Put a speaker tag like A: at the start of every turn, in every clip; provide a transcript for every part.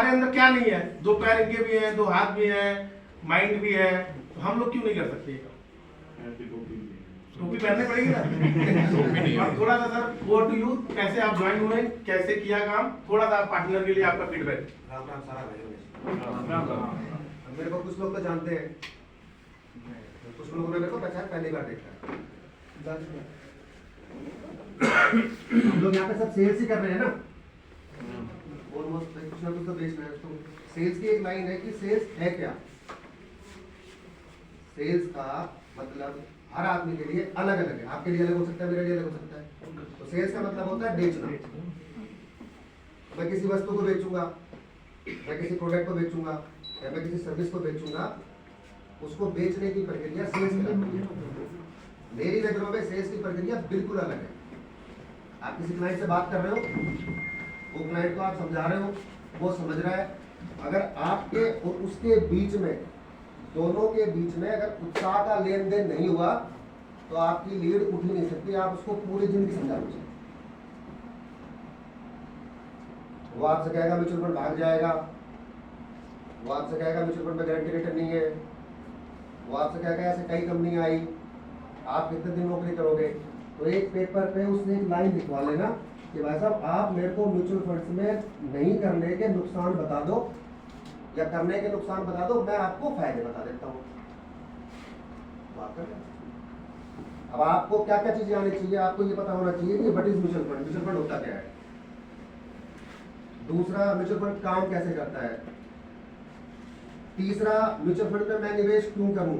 A: हमारे अंदर क्या नहीं है, दो पैर इनके भी हैं, दो हाथ भी हैं, माइंड भी है, तो हम लोग क्यों नहीं कर सकते ये काम? टोपी पहनने पड़ेगी ना। और थोड़ा सा सर गो टू यू, कैसे आप ज्वाइन हुए, कैसे किया काम, थोड़ा सा पार्टनर के लिए आपका फीडबैक।
B: राम राम सारा भाई। मेरे को कुछ लोग तो जानते हैं, कुछ लोगों ने मेरे को पहचान पहली बार देखा। हम लोग यहाँ पे सब सेल्स ही कर रहे हैं ना, ऑलमोस्ट कुछ ना कुछ तो बेच रहे हैं। तो सेल्स की एक लाइन है कि सेल्स है क्या। सेल्स का मतलब हर आदमी के लिए अलग अलग है, आपके लिए अलग हो सकता है, मेरे लिए अलग हो सकता है। तो सेल्स का मतलब होता है बेचना। मैं किसी वस्तु को बेचूंगा, मैं किसी प्रोडक्ट को बेचूंगा या मैं किसी सर्विस को बेचूंगा, उसको बेचने की प्रक्रिया सेल्स कहलाती है। मेरी नजरों में सेल्स की प्रक्रिया बिल्कुल अलग है। आप किसी क्लाइंट से बात कर रहे हो, वो क्लाइंट को आप समझा रहे हो, वो समझ रहा है। अगर आपके और उसके बीच में, दोनों के बीच में अगर उत्साह का लेन देन नहीं हुआ तो आपकी लीड उठ ही नहीं सकती। आप उसको पूरी जिंदगी समझा लीजिए, वो आपसे कहेगा म्यूचुअल फंड भाग जाएगा, वो आपसे कहेगा म्यूचुअल फंड में गारंटी रिटर्न नहीं है, वो आपसे कहेगा ऐसे कई कंपनी आई, आप कितने दिन नौकरी करोगे। तो एक पेपर पे उसने एक लाइन लिखवा लेना कि भाई साहब आप मेरे को म्यूचुअल फंड्स में नहीं करने के नुकसान बता दो या करने के नुकसान बता दो, मैं आपको फायदे बता देता हूँ। अब आपको क्या क्या चीजें आनी चाहिए, आपको ये पता होना चाहिए कि what is mutual fund, mutual fund होता क्या है। दूसरा, म्यूचुअल फंड काम कैसे करता है। तीसरा, म्यूचुअल फंड में मैं निवेश क्यों करूं।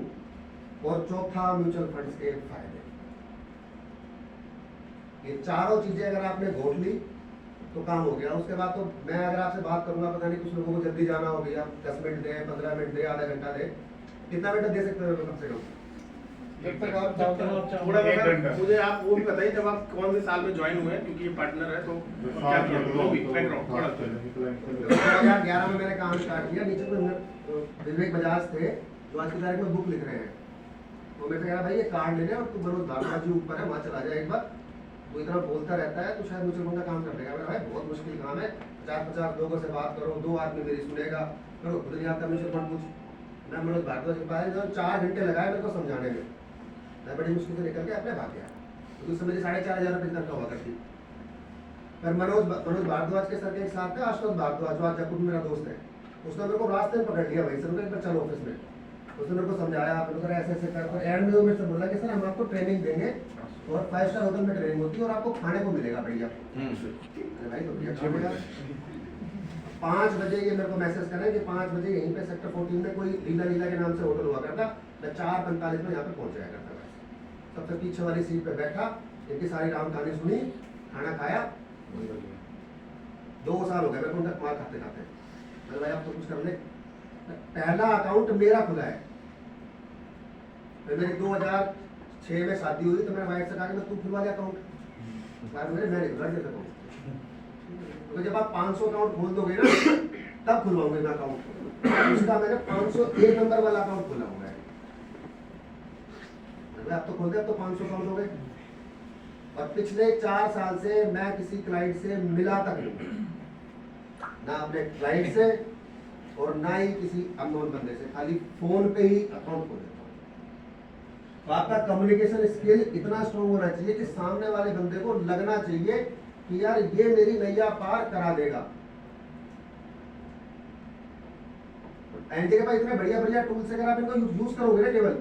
B: और चौथा, म्यूचुअल फंड के फायदे। ये चारों चीजें अगर आपने घोट ली तो काम हो गया। उसके बाद तो मैं अगर आपसे बात करूंगा, पता नहीं कुछ लोगों को जल्दी जाना हो गया, 10 मिनट दे, 15 मिनट दे, आधा घंटा दे, कितना मिनट दे सकते हो कम से कम।
A: जब तक आप थोड़ा सा मुझे आप वो भी बताइए, जब आप कौन से साल में ज्वाइन हुए, क्योंकि ये पार्टनर है तो क्या किया, वो भी बैकग्राउंड थोड़ा।
B: 2011 में मैंने काम स्टार्ट किया। नीचे में विवेक बजाज थे जो आज की तारीख में बुक लिख रहे हैं। तो मेरे से कहा भाई ये कार्ड ले ले और तू मनोज भारद्वाज जी ऊपर है, वहाँ चला जाए एक बार, तो इतना बोलता रहता है तो शायद म्यूचुअल फंड का काम कर लेगा। मेरा भाई बहुत मुश्किल काम है, 50 लोगों से बात करो, 2 आदमी मेरी सुनेगा, करो खुद नहीं आता म्यूचुअल फंड कुछ। मैं मनोज भारद्वाज के पास 4 घंटे लगाए मेरे को समझाने में, मैं बड़ी मुश्किल से निकल के अपने भाग गया, क्योंकि उस समय 4,500 रुपये तक का हुआ करती। पर मनोज भारद्वाज के सर के एक साथ था आशुतोष भारद्वाज, जो आज जयपुर में मेरा दोस्त है, उसने मेरे को रास्ते में पकड़ लिया, वहीं से एक बार चलो ऑफिस में। उसने मेरे को समझाया, आप ऐसे ऐसे कर, और एंड में मेरे से बोला कि सर हम आपको ट्रेनिंग देंगे और 5 स्टार होटल में ट्रेनिंग होती है और आपको खाने को मिलेगा बढ़िया। भाई तो बढ़िया काम है। 5 बजे ये मेरे को मैसेज करें कि 5 बजे यहीं पे सेक्टर 14 में कोई लीला के नाम से होटल हुआ करता, मैं 4:45 में यहाँ पे पहुंच जाया करता था। सबसे पीछे वाली सीट पे बैठा, इनकी सारी राम कहानी सुनी, खाना खाया। 2 साल हो गए मेरे को उनका कमाल खाते खाते। मैंने भाई आप तो कुछ कर ले। पहला अकाउंट मेरा खुला है। फिर मेरी 2006 में शादी हुई तो मेरे वाइफ से कहा कि तू खुलवा दे अकाउंट। मैं नहीं खुला अकाउंट, तो जब आप 500 अकाउंट खोल दोगे ना तब खुलवाऊंगे मैं अकाउंट। उसका मैंने 501 नंबर वाला अकाउंट खोला हुआ है। आप तो खोल दे, अब तो 500 अकाउंट हो गए। और पिछले 4 साल से मैं किसी क्लाइंट से मिला तक नहीं, ना अपने क्लाइंट से और ना ही किसी अननोन बंदे से, खाली फोन पे ही अकाउंट खोल देता हूँ। तो आपका कम्युनिकेशन स्किल इतना स्ट्रॉन्ग होना चाहिए कि सामने वाले बंदे को लगना चाहिए कि यार ये मेरी नैया पार करा देगा। एनटी के पास इतने बढ़िया बढ़िया टूल्स अगर आप इनको यूज करोगे ना, केवल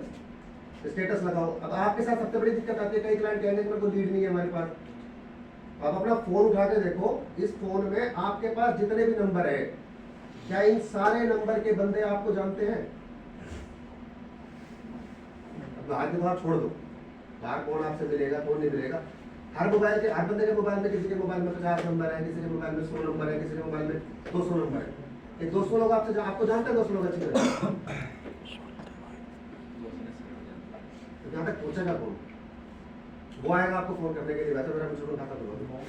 B: स्टेटस लगाओ। अब आपके साथ सबसे बड़ी दिक्कत आती है, कई क्लाइंट कहेंगे कि मेरे को लीड नहीं है हमारे पास। आप अपना फोन उठा के देखो, इस फोन में आपके पास जितने भी नंबर है, क्या इन सारे नंबर के बंदे आपको जानते हैं? बाहर के तो आप छोड़ दो, बाहर कौन आपसे मिलेगा कौन नहीं मिलेगा। हर मोबाइल के, हर बंदे के मोबाइल में, किसी के मोबाइल में 50 नंबर है, किसी के मोबाइल में 100 नंबर है, किसी के मोबाइल में 200 नंबर है। ये 200 लोग आपको जानते हैं, 200 लोग अच्छी तरह। यहाँ तक पूछेगा कौन? वो आएगा आपको फोन करने के लिए, वैसे मेरा म्यूचुअल फंड खाता खुलवा,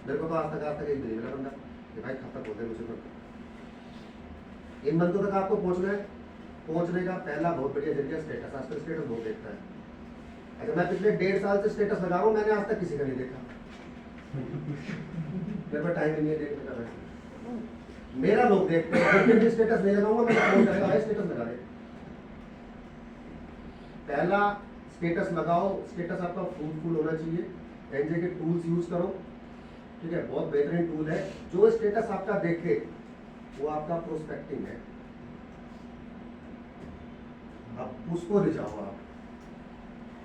B: मेरे को तो आज तक एक नहीं मिला बंदा कि भाई खाता खोल दे म्यूचुअल फंड। इन बंदों तक आपको पहुंचने का पहला बहुत बढ़िया जरिया स्टेटस। आजकल स्टेटस बहुत देखता है। अच्छा, मैं पिछले 1.5 साल से स्टेटस लगा रहा हूँ, मैंने आज तक किसी का नहीं देखा। मेरे पास टाइम नहीं है देखने का। मेरा लोग देखते हैं, मैं स्टेटस नहीं लगाऊंगा, मैं फोन करेगा भाई स्टेटस लगा दे। पहला स्टेटस लगाओ, स्टेटस आपका फ्रूटफुल होना चाहिए, एनजे के टूल्स यूज करो, ठीक है, बहुत बेहतरीन टूल है। जो स्टेटस आपका देखे वो आपका प्रोस्पेक्टिंग है, अब उसको ले जाओ आप।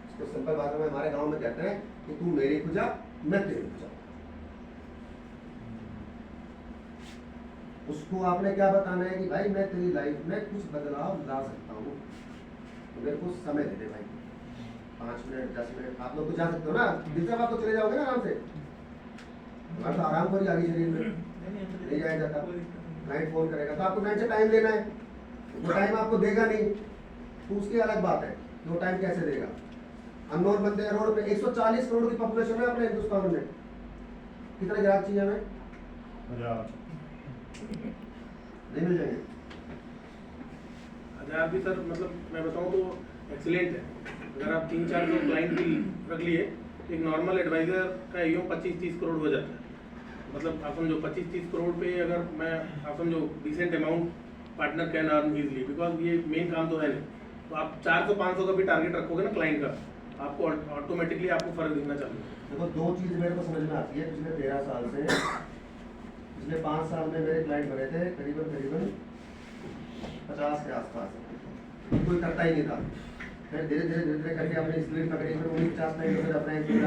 B: इसको सिंपल भाषा में हमारे गांव में कहते हैं कि तू मेरी खुजा मैं तेरी खुजा। उसको आपने क्या बताना है कि भाई मैं तेरी लाइफ में कुछ बदलाव ला सकता हूँ, तो मेरे को समय दे दे भाई, 5 मिनट 10 मिनट। आप लोग तो जा सकते हो ना, दिन से आप तो चले जाओगे ना आराम से, तो आराम करिए आगे शरीर में नहीं जाया जाता। क्लाइंट फोन करेगा तो आपको क्लाइंट से टाइम लेना है, वो टाइम आपको देगा नहीं तो उसकी अलग बात है, वो टाइम कैसे देगा। अननोन बंदे रोड में 140 करोड़ की पॉपुलेशन है अपने हिंदुस्तान में, कितने ग्राहक चाहिए हमें?
C: 1000
B: नहीं मिल जाएंगे
A: 1000 भी सर, मतलब मैं बताऊं तो एक्सीलेंट है। अगर आप 3-4 क्लाइंट भी रख लिए, एक नॉर्मल एडवाइजर का यूँ 25-30 करोड़ हो जाता है। मतलब आप समझो 25-30 करोड़ पे अगर मैं आप समझो decent amount partner can earn easily, because ये मेन काम तो है नहीं। तो आप 400-500 का भी टारगेट रखोगे ना क्लाइंट का, आपको ऑटोमेटिकली आपको फर्क दिखना चाहिए।
B: देखो 2 चीज मेरे को समझ में आती है। पिछले 13 साल से, पिछले 5 साल में मेरे क्लाइंट बने थे करीबन 50 के आसपास, कोई करता ही नहीं था। फिर धीरे धीरे करके अपनी स्पीड पकड़ी, फिर 50 क्लाइंट फिर अपना स्पीड,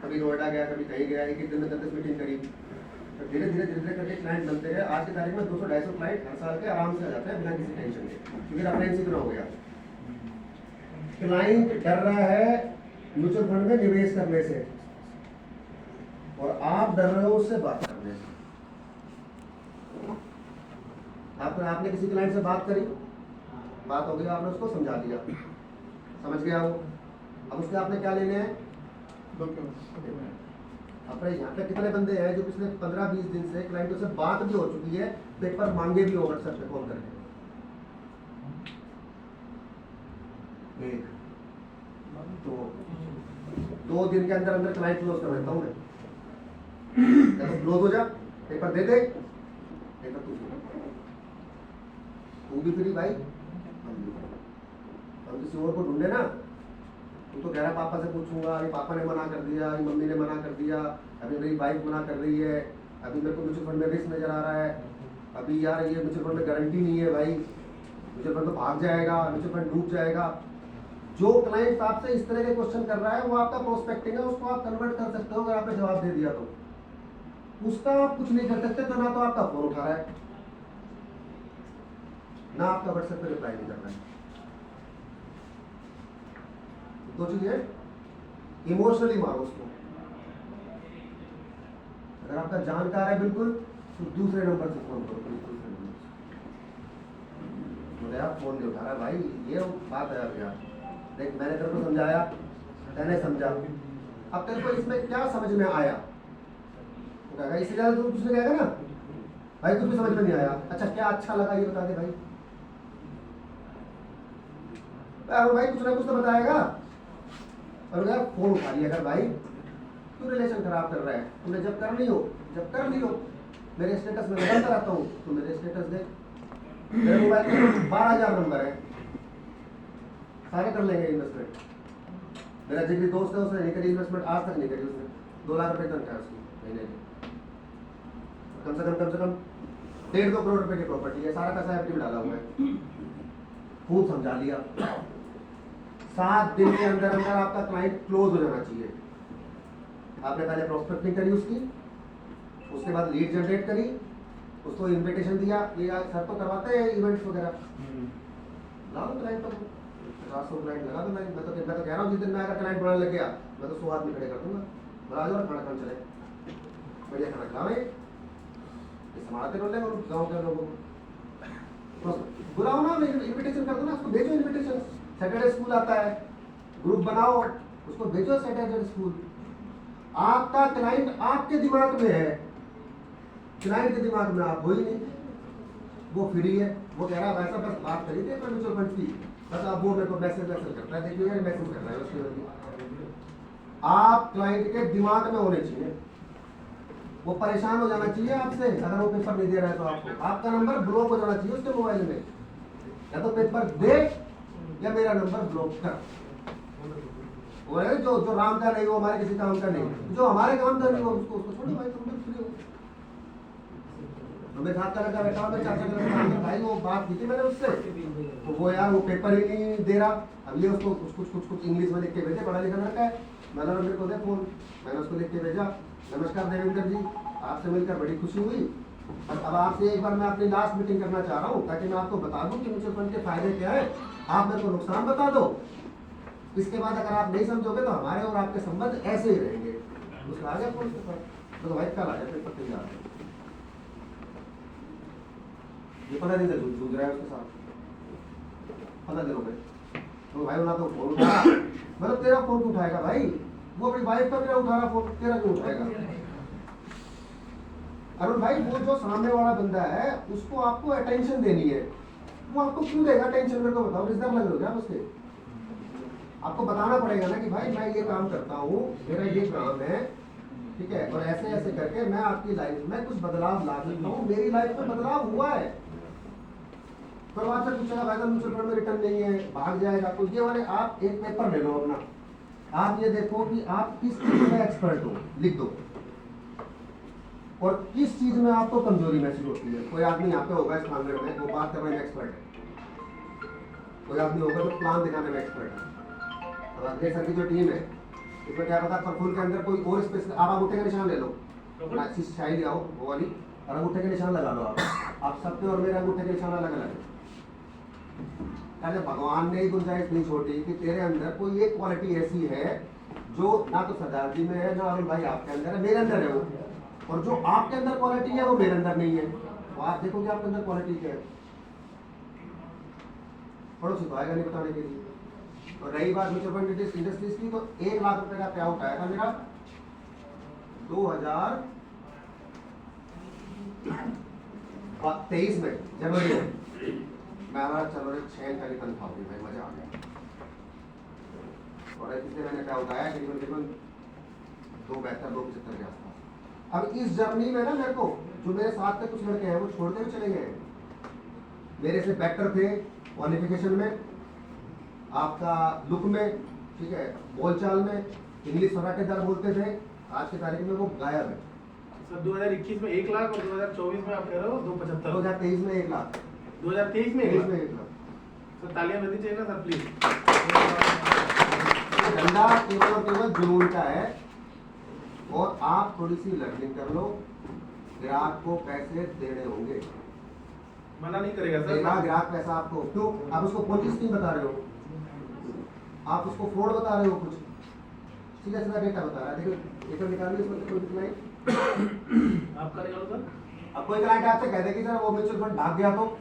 B: कभी नोएडा गया कभी कहीं गया, एक दिन में 10 मीटिंग करी। तो धीरे धीरे करके क्लाइंट बनते गए। आज की तारीख में 200-250 क्लाइंट हर साल के आराम से आ जाते हैं बिना किसी टेंशन के, क्योंकि रेफरेंस इतना हो गया। क्लाइंट डर रहा है म्यूचुअल फंड में निवेश करने से, और आप डर रहे हो उससे बात करने से। आपने किसी क्लाइंट से बात करी, बात हो गई, आपने उसको समझा दिया, समझ गया वो, अब उसके आपने क्या लेने हैं? अपने यहाँ पे कितने बंदे हैं जो पिछले 15-20 दिन से क्लाइंटों से बात भी हो चुकी है, पेपर मांगे भी हो व्हाट्सएप पे कॉल करके? एक तो 2 दिन के अंदर अंदर क्लाइंट क्लोज कर देता हूँ मैं। या तो क्लोज हो जा, पेपर दे दे, पेपर तू भी फ्री भाई, हम किसी और को ढूंढे ना। तू तो कह रहा पापा से पूछूंगा, अभी पापा ने मना कर दिया, अभी मम्मी ने मना कर दिया, अभी मेरी वाइफ मना कर रही है, अभी मेरे को म्यूचुअल फंड में रिस्क नजर आ रहा है, अभी यार ये म्यूचुअल फंड में गारंटी नहीं है भाई, म्यूचुअल फंड तो भाग जाएगा, म्यूचुअल फंड डूब जाएगा। जो क्लाइंट आपसे इस तरह के क्वेश्चन कर रहा है वो आपका प्रोस्पेक्टिंग है, उसको आप कन्वर्ट कर सकते हो अगर आपने जवाब दे दिया तो। उसका आप कुछ नहीं कर सकते, तो ना तो आपका फोन उठा रहा है, ना आपका व्हाट्सएप पे रिप्लाई नहीं कर रहा है। 2 चीजें, इमोशनली मारो उसको। अगर आपका जानकार है बिल्कुल, तो दूसरे नंबर से फोन करो, दूसरे नंबर से। यार फोन नहीं उठा रहा भाई, ये बात है यार, देख मैंने तेरे को समझाया, मैंने समझा, अब तेरे को इसमें क्या समझ में आया? तो कहेगा इससे ज्यादा तो कुछ नहीं कहेगा ना भाई, कुछ भी समझ में नहीं आया। अच्छा क्या अच्छा लगा ये बता दे भाई। अरे भाई कुछ ना कुछ तो बताएगा। और यार फोन उठा लिया कर भाई, क्यों रिलेशन खराब कर रहा है? तुमने जब कर ली हो, मेरे स्टेटस में लगाता रहता हूँ, तो मेरे स्टेटस देख, मेरे मोबाइल में 12,000 नंबर है, सारे कर लेंगे इन्वेस्टमेंट। मेरा जिगरी दोस्त है, उसने नहीं करी इन्वेस्टमेंट, आज तक नहीं करी उसने। 2 लाख रुपए तनख्वाह है उसकी महीने की, कम से कम 1.5-2 करोड़ रुपए की प्रॉपर्टी है, सारा पैसा एफडी में डाला हुआ है। खूब समझा लिया, 7 दिन के अंदर अंदर आपका क्लाइंट क्लोज हो जाना चाहिए। आपने पहले प्रोस्पेक्टिंग करी उसकी, उसके बाद लीड जनरेट करी, उसको इन्विटेशन दिया, ये सर तो करवाते हैं इवेंट्स वगैरह, लाओ क्लाइंट पर 50 क्लाइंट लगा दो। मैं तो कह रहा हूँ जिस दिन मैं अगर क्लाइंट बनाने लग गया, मैं तो 100 आदमी खड़े कर दूंगा, बुला दो और खाना खाने चले, बढ़िया खाना खिलाओ, संभालते रोले और गाँव के लोगों को बुलाओ ना, इन्विटेशन कर दो ना, उसको भेजो इन्विटेशन। सैटरडे स्कूल आता है, ग्रुप बनाओ, उसको भेजो सैटरडे स्कूल। आपका क्लाइंट आपके दिमाग में है, क्लाइंट के दिमाग में आप हो ही नहीं। वो फ्री है, वो कह रहा है वैसा बस बात करी थी म्यूचुअल फंड की, बस अब वो मेरे को मैसेज करता है, देखिए यार मैसेज कर रहा है उसके। आप क्लाइंट के दिमाग में होने चाहिए, वो परेशान हो जाना चाहिए आपसे अगर वो पेपर नहीं दे रहा है तो आपको आपका नंबर ब्लॉक हो जाना चाहिए उसके मोबाइल में, या तो पेपर दे या मेरा नंबर ब्लॉक कर। वो है जो जो राम का नहीं वो हमारे किसी काम का नहीं, जो हमारे काम का नहीं वो उसको छोड़ो भाई, तुम भी फ्री हो। तो मेरे साथ का लड़का बैठा, मैं चाचा का लड़का भाई, वो बात की थी मैंने उससे, तो वो यार वो पेपर ही नहीं दे रहा। अब ये उसको कुछ इंग्लिश में लिख के भेजे, पढ़ा लिखा लड़का है, मैंने मेरे को दे फोन, मैंने उसको लिख के भेजा, नमस्कार देवेंद्र जी, आपसे मिलकर बड़ी खुशी हुई, और अब आपसे एक बार मैं अपनी लास्ट मीटिंग करना चाह रहा हूँ ताकि मैं आपको बता दूं कि म्यूचुअल फंड के फायदे क्या है, आप मेरे को नुकसान बता दो, इसके बाद अगर आप नहीं समझोगे तो हमारे और आपके संबंध ऐसे ही रहेंगे। उसका आ गया फोन के पास, तो भाई कल आ जाए पेपर तैयार है, ये 15 दिन से जूझ रहा है उसके साथ, 15 दिनों में। तो भाई ना तो फोन उठा, मतलब तेरा फोन क्यों उठाएगा भाई, वो अपनी वाइफ का मेरा उठा रहा फोन, तेरा क्यों उठाएगा। अरुण भाई वो जो सामने वाला बंदा है उसको आपको अटेंशन देनी है, वो आपको क्यों देगा टेंशन, मेरे को बताओ, रिश्तेदार लग रहे हो क्या उसके। आपको बताना पड़ेगा ना कि भाई मैं ये काम करता हूँ, मेरा ये काम है, ठीक है, और ऐसे ऐसे करके मैं आपकी लाइफ में कुछ बदलाव ला सकता हूँ, मेरी लाइफ में बदलाव हुआ है। फिर वो आपसे पूछेगा भाई म्यूचुअल फंड में रिटर्न नहीं है, भाग जाएगा, तो ये वाले आप एक पेपर ले लो अपना, आप ये देखो कि आप किस चीज में एक्सपर्ट हो, लिख दो, और किस चीज में आपको कमजोरी महसूस होती है। कोई आदमी यहाँ पे होगा इस मामले में, वो बात करने में एक्सपर्ट है, कोई आदमी होगा जो प्लान दिखाने में एक्सपर्ट है। अब अगले सर की जो टीम है इसमें क्या पता परफुल के अंदर कोई और स्पेशल, आप अंगूठे का निशान ले लो, शायद आओ वो वाली, और अंगूठे के निशान लगा लो आप सबके और मेरे अंगूठे के निशान अलग अलग है। भगवान ने ही गुंजाइश नहीं छोड़ी कि तेरे अंदर कोई एक क्वालिटी ऐसी है जो ना तो सरदार जी में है, ना अरुण भाई आपके अंदर है, मेरे अंदर है वो, और जो आपके अंदर क्वालिटी है वो मेरे अंदर नहीं है। तो आप देखोगे आपके अंदर क्वालिटी क्या है, पड़ोसी तो आएगा नहीं बताने के लिए। और रही बात म्यूचुअल फंड इंडस्ट्रीज की, तो 1 लाख रुपए का पे आउट आया था मेरा 2023 में जनवरी में, मैं हमारा चलो 6 का तनख्वाह होगी भाई, मजा आ गया। और इसलिए मैंने क्या उठाया तकरीबन 272-275 के आसपास। अब इस जर्नी में ना मेरे को जो मेरे साथ के कुछ लड़के हैं वो छोड़ते हुए चले गए, मेरे से बेटर थे क्वालिफिकेशन में, आपका लुक में, ठीक है, बोलचाल में, इंग्लिश फराटेदार बोलते थे, आज की तारीख में वो गायब है।
A: सर 2021 में 1 लाख और 2024 में आप कह रहे हो 275,
B: 2023 में 1 लाख,
A: 2023 में 1 लाख। सर तालियां बजनी चाहिए ना सर प्लीज।
B: धंधा केवल और केवल जुनून का है, और आप थोड़ी सी लर्निंग कर लो, ग्राहक को पैसे देने होंगे,
A: मना नहीं करेगा सर,
B: ग्राहक पैसा आपको क्यों, आप उसको पॉलिसी स्कीम बता रहे हो, आप उसको फ्रॉड बता रहे हो, कुछ सीधा सीधा डेटा बता रहा है। देखो एक निकालिए इसमें कोई क्लाइंट
A: आपका निकालो सर।
B: अब कोई क्लाइंट आपसे कह दे कि सर वो म्यूचुअल फंड भाग गया, तो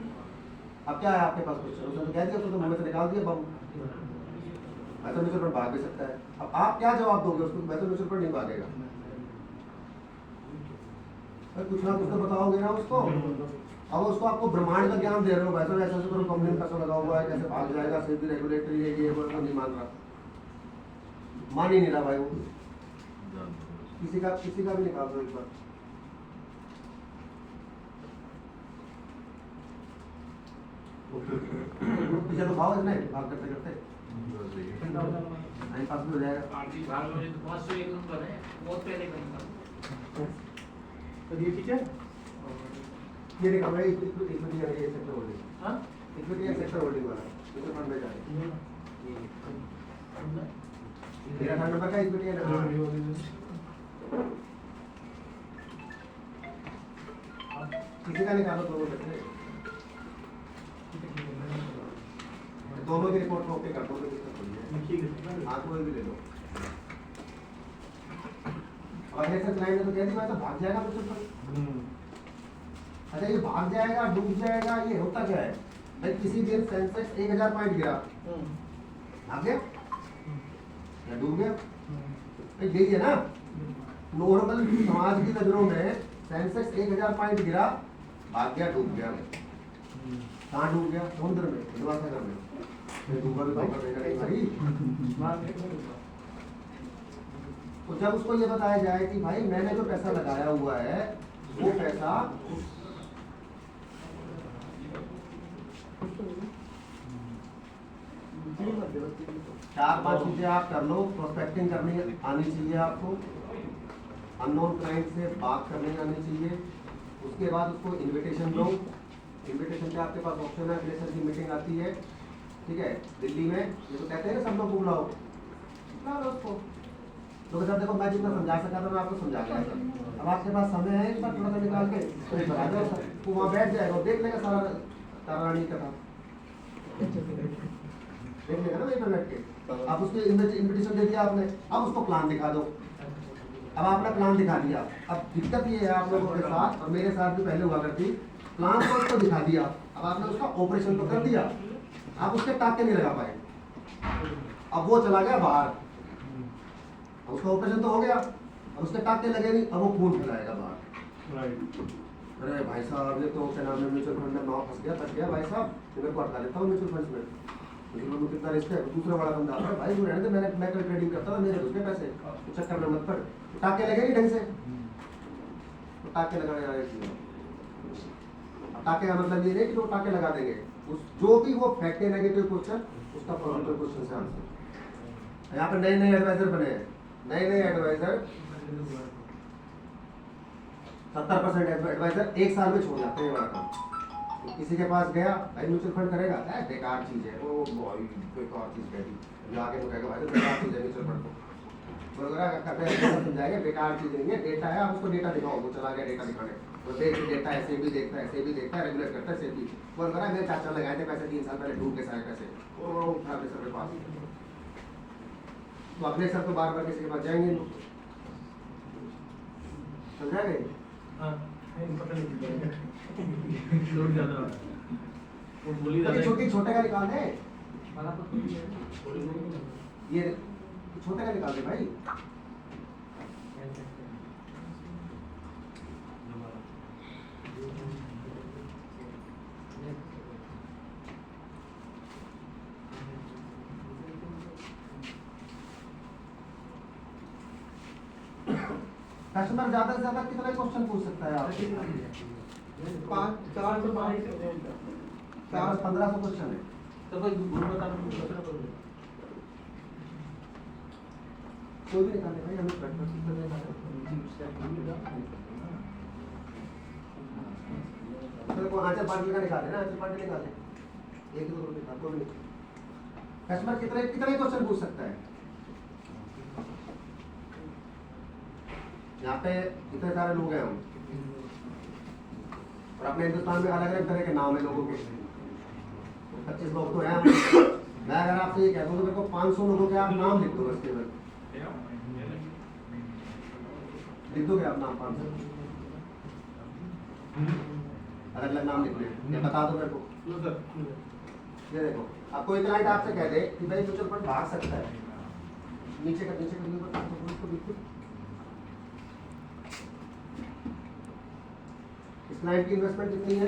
B: अब क्या है आपके पास क्वेश्चन, उसने तो कह दिया, उसको तो मुंह से निकाल दिया बम, ऐसा म्यूचुअल फंड भाग भी सकता है। अब आप क्या जवाब दोगे उसको, वैसे म्यूचुअल फंड नहीं भागेगा, कुछ ना कुछ तो बताओगे ना उसको। अब उसको आपको ब्रह्मांड का ज्ञान दे रहे हो, वैसे वैसे करो, कंपनी में पैसा लगा हुआ है, कैसे भाग जाएगा, सिर्फ रेगुलेटरी है ये वो, नहीं मान रहा, मान ही नहीं रहा भाई वो, किसी का भी निकाल दो एक बार। पीछे तो भाव है, भाग करते करते टाइम पास भी हो जाएगा।
A: तो ये ठीक है,
B: ये देखा भाई इक्विटी है, ये सेक्टर होल्डिंग, हां इक्विटी है सेक्टर होल्डिंग वाला म्यूचुअल फंड में जाए, मेरा अकाउंट नंबर का इक्विटी है ना, किसी का निकालो दोनों की रिपोर्ट को ओके कर दो, हाँ कोई भी ले लो। और ऐसा क्लाइंट ने तो कह दिया तो भाग जाएगा म्यूचुअल फंड। अच्छा ये भाग जाएगा, डूब जाएगा, ये होता क्या है भाई, किसी दिन सेंसेक्स 1000 पॉइंट गिरा, भाग गया या डूब गया, भाई यही है ना नॉर्मल समाज की नजरों में, सेंसेक्स 1000 पॉइंट गिरा, भाग गया, डूब गया, कहाँ डूब गया, समुद्र में, हिंदुस्तान में, डूबा भी भाई तो जब उसको ये बताया जाए कि भाई मैंने जो पैसा लगाया हुआ है वो पैसा चार पांच चीजें आप कर लो। प्रोस्पेक्टिंग करनी आनी चाहिए आपको, अननोन क्लाइंट से बात करनी आनी चाहिए। उसके बाद उसको इनविटेशन दो। इनविटेशन पे आपके पास ऑप्शन है, अगले सर की मीटिंग आती है, ठीक है, दिल्ली में। ये तो कहते हैं ना सब लोग बुलाओ, बुला लो उसको। तो सर देखो मैं जितना समझा सका था मैं आपको समझा गया सर। अब आपके पास समय है एक बार थोड़ा सा निकाल के तो एक बार आ जाओ सर, वो वहाँ बैठ जाएगा और देख लेगा सारा तारा रानी का था, देख लेगा ना वहीं पर बैठ के। आप उसको इन्विटेशन दे दिया आपने, अब उसको प्लान दिखा दो। अब आपने प्लान दिखा दिया। अब दिक्कत ये है आप लोगों के साथ और मेरे साथ भी पहले हुआ करती, प्लान तो उसको दिखा दिया, अब आपने उसका ऑपरेशन तो कर दिया, आप उसके टाके नहीं लगा पाए। अब वो चला गया बाहर, अब उसका ऑपरेशन तो हो गया, अब उसके टाके लगे नहीं, अब वो खून फैलाएगा बाहर। अरे भाई साहब ये तो क्या नाम है म्यूचुअल फंड में नाव फंस गया, फंस गया भाई साहब, मेरे को हटा देता हूँ म्यूचुअल फंड में। म्यूचुअल फंड कितना रिस्क है। दूसरा बड़ा बंदा आता है, भाई वो रहने दे, मैं कल ट्रेडिंग करता था, मेरे उसके पैसे चक्कर में मत पड़। टाके लगे नहीं ढंग से, तो टाके लगाने आए थे। टाके का मतलब ये नहीं कि वो टाके लगा देंगे, उस जो भी वो फैक्टे नेगेटिव क्वेश्चन उसका पॉजिटिव क्वेश्चन से आंसर। यहाँ पर नए नए एडवाइजर बने हैं, नए नए एडवाइजर 70% एडवाइजर एक साल में छोड़ जाते हैं बड़ा काम। तो किसी के पास गया भाई म्यूचुअल फंड करेगा, बेकार चीज है वो, बेकार चीज कहेगी, जाके तो कहेगा भाई बेकार चीज है म्यूचुअल फंड को समझाएंगे बेकार चीज नहीं है, डेटा है, आप उसको डेटा दिखाओ। वो चला गया डेटा दिखाने, तो देख डेटा ऐसे भी देखता है, ऐसे भी देखता है, रेगुलेट करता है, ऐसे भी बोल रहा है मेरे चाचा लगाए थे पैसे 3 साल पहले, डूब के सारे पैसे, वो उठा के सर के पास। तो अगले सर तो बार बार किसी के पास जाएंगे, समझा गए? छोटी छोटे का निकाल दे, ये छोटे का निकाल दे भाई। कस्टमर ज्यादा से ज्यादा कितने क्वेश्चन पूछ सकता है आप? 1500 क्वेश्चन है।
A: तो कोई गुरु बता
B: कोई भी निकाले भाई, हमें आंचल पार्टी का निकाले ना, आंचल पार्टी निकाले 1-2 रुपए का कोई नहीं। कस्टमर कितने कितने क्वेश्चन पूछ सकता है? यहाँ पे इतने सारे लोग हैं हम, और अपने हिंदुस्तान में अलग अलग तरह के नाम है लोगों के, 25 लोग तो हैं। मैं अगर आपसे ये कहता हूँ तो मेरे को 500 लोगों के आप नाम लिख दो, बस केवल लिख दोगे आप नाम 500 अलग अलग नाम लिखने हैं, ये बता दो मेरे को। ये देखो, अब कोई क्लाइंट आपसे कह दे कि भाई म्यूचुअल फंड भाग सकता है, नीचे का बिल्कुल इस क्लाइंट की इन्वेस्टमेंट कितनी है?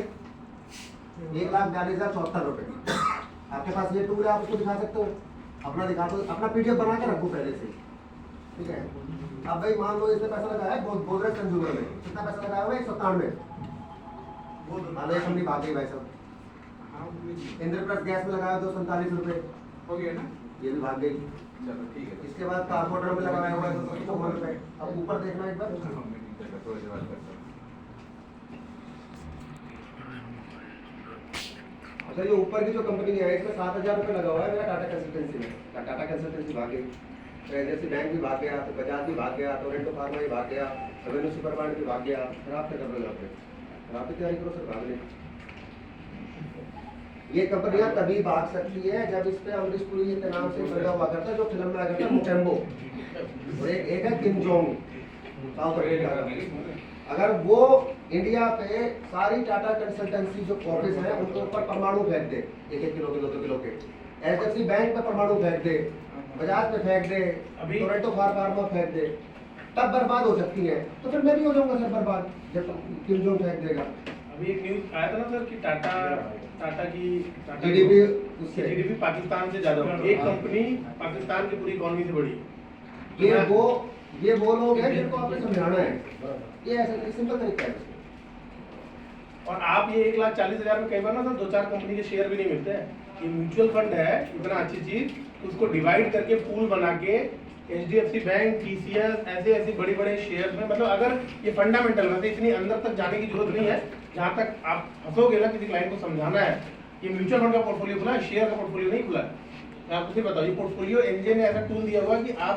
B: 1,42,074 रुपए। आपके पास ये टूल है, आप उसको दिखा सकते हो, अपना दिखा दो, अपना पीडीएफ बना के रखो पहले से, ठीक है। अब भाई मान लो इसने पैसा लगाया है गोदरेज कंज्यूमर में, कितना पैसा लगाया हुआ है? 197। मान लो ये कंपनी भाग गई भाई साहब। इंद्रप्रस्थ गैस में लगाया 247 रुपए,
A: हो गया ना,
B: ये भी भाग गई।
A: चलो ठीक है।
B: इसके बाद कार्बोटर में लगाया हुआ है 254 रुपए। अब ऊपर देखना एक बार, अच्छा ये ऊपर की जो कंपनी है इसमें 7,000 रुपये लगा हुआ है मेरा टाटा कंसल्टेंसी में। टाटा कंसल्टेंसी भाग गई, तो एचडीएफसी बैंक भी भाग गया, तो बजाज भी भाग गया, तो रेंटो फार्मा भी भाग गया, रेवेन्यू सुपर मार्ट भी भाग गया। फिर आप क्या कर रहे हो? यहाँ पे फिर आप तैयारी करो सर भागने। ये कंपनियां तभी भाग सकती है जब इस पे अमरीश पुरी के नाम से बना हुआ करता है, जो फिल्म में आ करता है मोटेम्बो, और एक है किम जोंग साउथ अफ्रीका का। अगर वो इंडिया पे सारी टाटा कंसल्टेंसी जो ऑफिस है उनके ऊपर परमाणु फेंक दे, 1-1 किलो के 2-2 किलो के, एचडीएफसी बैंक पे परमाणु फेंक दे, बजाज पे फेंक दे, टोरेंटो फार्मा फेंक दे, तब बर्बाद हो सकती है। तो फिर मैं भी हो जाऊंगा सर बर्बाद जब किम जोंग फेंक देगा।
A: अभी एक न्यूज आया था ना सर कि टाटा की
B: जीडीपी
A: पाकिस्तान से ज्यादा, एक कंपनी पाकिस्तान की पूरी इकोनॉमी से बड़ी।
B: ये वो ये वो लोग हैं जिनको आपने समझाना है, ये ऐसा सिंपल तरीका है।
A: और आप ये 1,40,000 में कई बार ना सर 2-4 कंपनी के शेयर भी नहीं मिलते हैं। ये म्यूचुअल फंड है, इतना अच्छी चीज, उसको डिवाइड करके पूल बना के HDFC बैंक, TCS, ऐसे बड़ी बड़े शेयर में, मतलब अगर ये फंडामेंटल वैसे इतनी अंदर तक जाने की जरूरत नहीं है, जहाँ तक आप फंसोगे ना किसी क्लाइंट को समझाना है। ये म्यूचुअल फंड का पोर्टफोलियो खुला है, शेयर का पोर्टफोलियो नहीं खुला है। मैं आपको सिर्फ बताऊँ, ये पोर्टफोलियो एनजे ने ऐसा टूल दिया हुआ है कि आप